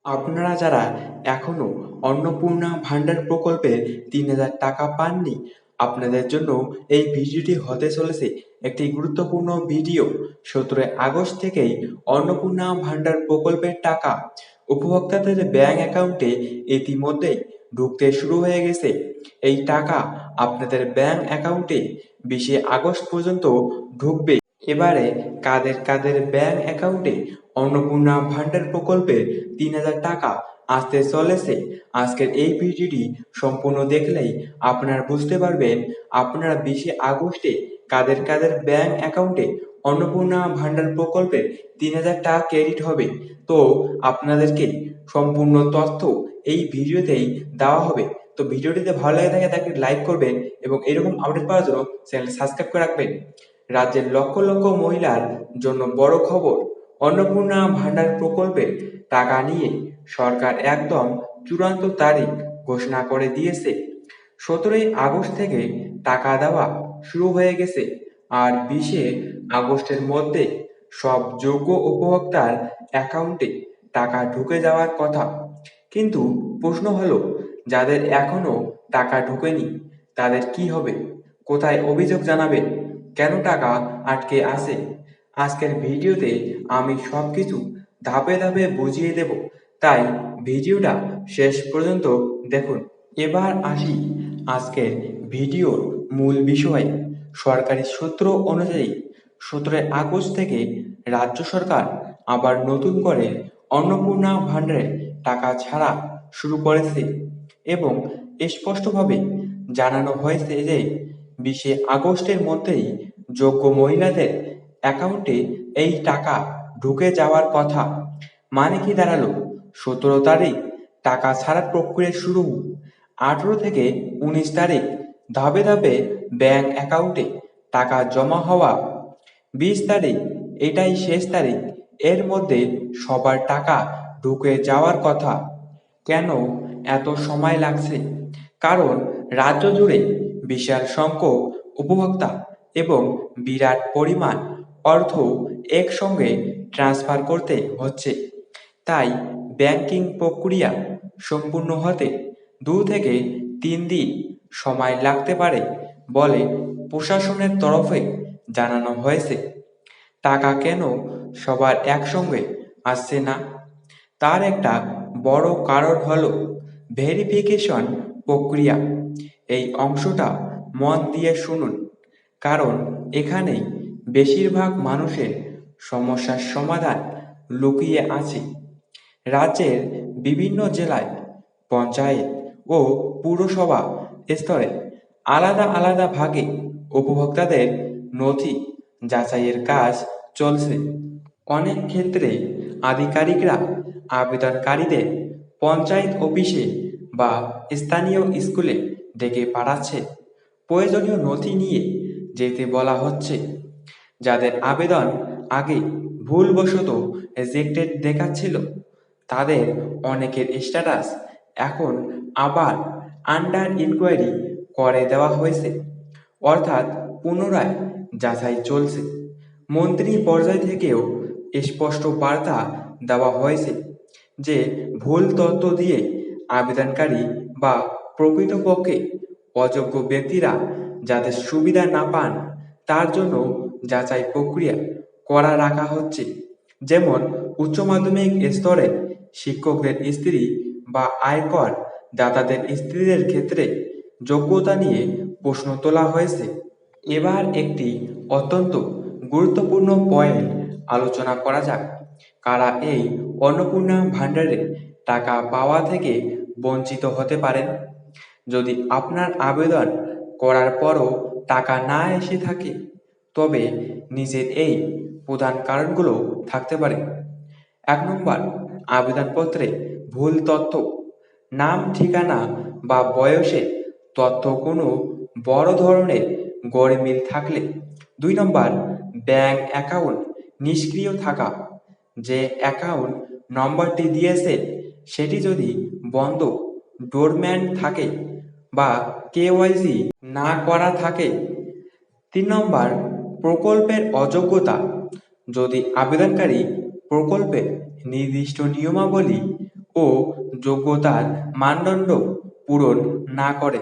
আপনারা যারা এখনো অন্নপূর্ণা ভান্ডার প্রকল্পের ৩,০০০ টাকা পাননি, আপনাদের জন্য এই ভিডিওটি হতে চলেছে একটি গুরুত্বপূর্ণ ভিডিও। ১৭ আগস্ট থেকেই অন্নপূর্ণা ভান্ডার প্রকল্পের টাকা উপভোক্তাদের ব্যাংক অ্যাকাউন্টে ইতিমধ্যেই ঢুকতে শুরু হয়ে গেছে। এই টাকা আপনাদের ব্যাংক অ্যাকাউন্টে ২০ আগস্ট পর্যন্ত ঢুকবে। এবারে কাদের কাদের ব্যাংক অ্যাকাউন্টে অন্নপূর্ণা ভান্ডার প্রকল্পের ৩,০০০ টাকা আসতে চলেছে, আজকের এই ভিডিওটি সম্পূর্ণ দেখলেই আপনারা বুঝতে পারবেন আপনারা ২০ আগস্টে কাদের কাদের ব্যাংক অ্যাকাউন্টে অন্নপূর্ণা ভান্ডার প্রকল্পের ৩,০০০ টাকা ক্রেডিট হবে। তো আপনাদেরকে সম্পূর্ণ তথ্য এই ভিডিওতেই দেওয়া হবে। তো ভিডিওটিতে ভালো লাগে থাকে তাকে লাইক করবেন এবং এরকম আপডেট পাওয়ার জন্য চ্যানেল সাবস্ক্রাইব করে রাখবেন। রাজ্যের লক্ষ লক্ষ মহিলার জন্য বড় খবর, অন্নপূর্ণা ভান্ডার প্রকল্পের টাকা নিয়ে সরকার একদম চূড়ান্ত তারিখ ঘোষণা করে দিয়েছে। ১৭ আগস্ট থেকে টাকা দেওয়া শুরু হয়ে গেছে, আর ২০ আগস্টের মধ্যে সব যোগ্য উপভোক্তার অ্যাকাউন্টে টাকা ঢুকে যাওয়ার কথা। কিন্তু প্রশ্ন হলো, যাদের এখনো টাকা ঢোকেনি তাদের কি হবে? কোথায় অভিযোগ জানাবেন? কেন টাকা আটকে আছে? আজকের ভিডিওতে আমি সবকিছু ধাপে ধাপে বুঝিয়ে দেব, তাই ভিডিওটা শেষ পর্যন্ত দেখুন। এবার আসি আজকের ভিডিওর মূল বিষয়ে। সরকারি সূত্র অনুযায়ী ১৭ আগস্ট থেকে রাজ্য সরকার আবার নতুন করে অন্নপূর্ণা ভান্ডারে টাকা ছাড়া শুরু করেছে এবং স্পষ্টভাবে জানানো হয়েছে যে ২০ আগস্টের মধ্যেই যোগ্য মহিলাদের অ্যাকাউন্টে এই টাকা ঢুকে যাওয়ার কথা। মানে কি দাঁড়ালো? ১৭ তারিখ টাকা ছাড়ার প্রক্রিয়া শুরু, ১৮ থেকে ১৯ তারিখ ধাপে ধাপে ব্যাংক অ্যাকাউন্টে টাকা জমা হওয়া, ২০ তারিখ এটাই শেষ তারিখ, এর মধ্যে সবার টাকা ঢুকে যাওয়ার কথা। কেন এত সময় লাগছে? কারণ রাজ্য জুড়ে বিশাল সংখ্যক উপভোক্তা এবং বিরাট পরিমাণ অর্থ একসঙ্গে ট্রান্সফার করতে হচ্ছে। তাই ব্যাংকিং প্রক্রিয়া সম্পূর্ণ হতে ২ থেকে ৩ দিন সময় লাগতে পারে বলে প্রশাসনের তরফে জানানো হয়েছে। টাকা কেন সবার একসঙ্গে আসছে না? তার একটা বড় কারণ হলো ভেরিফিকেশন প্রক্রিয়া। এই অংশটা মন দিয়ে শুনুন, কারণ এখানেই বেশিরভাগ মানুষের সমস্যার সমাধান লুকিয়ে আছে। রাজ্যের বিভিন্ন জেলায় পঞ্চায়েত ও পুরসভা স্তরে আলাদা আলাদা ভাগে উপভোক্তাদের নথি যাচাইয়ের কাজ চলছে। অনেক ক্ষেত্রে আধিকারিকরা আবেদনকারীদের পঞ্চায়েত অফিসে বা স্থানীয় স্কুলে ডেকে পাঠাচ্ছে, প্রয়োজনীয় নথি নিয়ে যেতে বলা হচ্ছে। যাদের আবেদন আগে ভুলবশত রিজেক্টেড দেখাচ্ছিল, তাদের অনেকের স্ট্যাটাস এখন আবার আন্ডার ইনকোয়ারি করে দেওয়া হয়েছে, অর্থাৎ পুনরায় যাচাই চলছে। মন্ত্রী পর্যায় থেকেও স্পষ্ট বার্তা দেওয়া হয়েছে যে ভুল তথ্য দিয়ে আবেদনকারী বা প্রকৃতপক্ষে অযোগ্য ব্যক্তিরা যাতে সুবিধা না পান তার জন্য যাচাই প্রক্রিয়া করা রাখা হচ্ছে। যেমন উচ্চ মাধ্যমিক স্তরে শিক্ষকদের স্ত্রী বা আয়কর দাতাদের স্ত্রীদের ক্ষেত্রে যোগ্যতা নিয়ে প্রশ্ন তোলা হয়েছে। এবার একটি অত্যন্ত গুরুত্বপূর্ণ পয়েন্ট আলোচনা করা যাক, কারা এই অন্নপূর্ণা ভান্ডারে টাকা পাওয়া থেকে বঞ্চিত হতে পারেন। যদি আপনার আবেদন করার পরও টাকা না এসে থাকে, তবে নিজের এই প্রধান কারণগুলো থাকতে পারে। ১ নম্বর, আবেদনপত্রে ভুল তথ্য, নাম, ঠিকানা বা বয়সের তথ্য কোনো বড় ধরনের গরমিল থাকলে। ২ নম্বর, ব্যাংক অ্যাকাউন্ট নিষ্ক্রিয় থাকা, যে অ্যাকাউন্ট নম্বরটি দিয়েছে সেটি যদি বন্ধ, ডোরম্যান্ট থাকে বা কেওয়াইসি না করা থাকে। ৩ নম্বর, প্রকল্পের অযোগ্যতা, যদি আবেদনকারী প্রকল্পের নির্দিষ্ট নিয়মাবলী ও যোগ্যতার মানদণ্ড পূরণ না করে